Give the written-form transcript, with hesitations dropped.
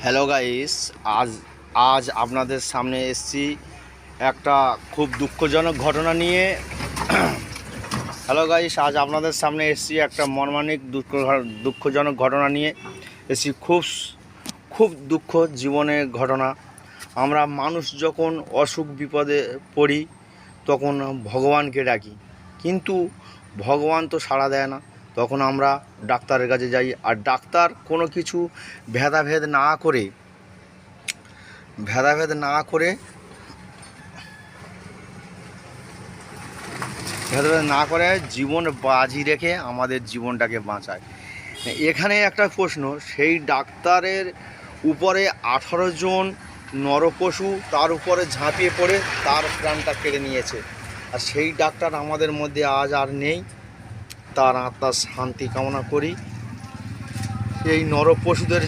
Hello guys, আজ আজ আপনাদের সামনে এসেছি একটা খুব দুঃখজনক ঘটনা নিয়ে। হ্যালো গাইস, আজ আপনাদের সামনে এসেছি একটা মর্মান্তিক দুঃখজনক ঘটনা নিয়ে এসেছি। খুব খুব দুঃখ জীবনের ঘটনা। আমরা মানুষ যখন অসুখ বিপদে পড়ি তখন ভগবানকে ডাকি, কিন্তু ভগবান তো সাড়া দেয় না। তখন আমরা ডাক্তারের কাছে যাই, আর ডাক্তার কোনো কিছু ভেদাভেদ না করে জীবন বাজি রেখে আমাদের জীবনটাকে বাঁচায়। এখানে একটা প্রশ্ন, সেই ডাক্তারের উপরে 18 জন নরপশু তার উপরে ঝাঁপিয়ে পড়ে তার প্রাণটা কেড়ে নিয়েছে, আর সেই ডাক্তার আমাদের মধ্যে আজ আর নেই। তার আত্মার শান্তি কামনা করি। এই নরপশুদের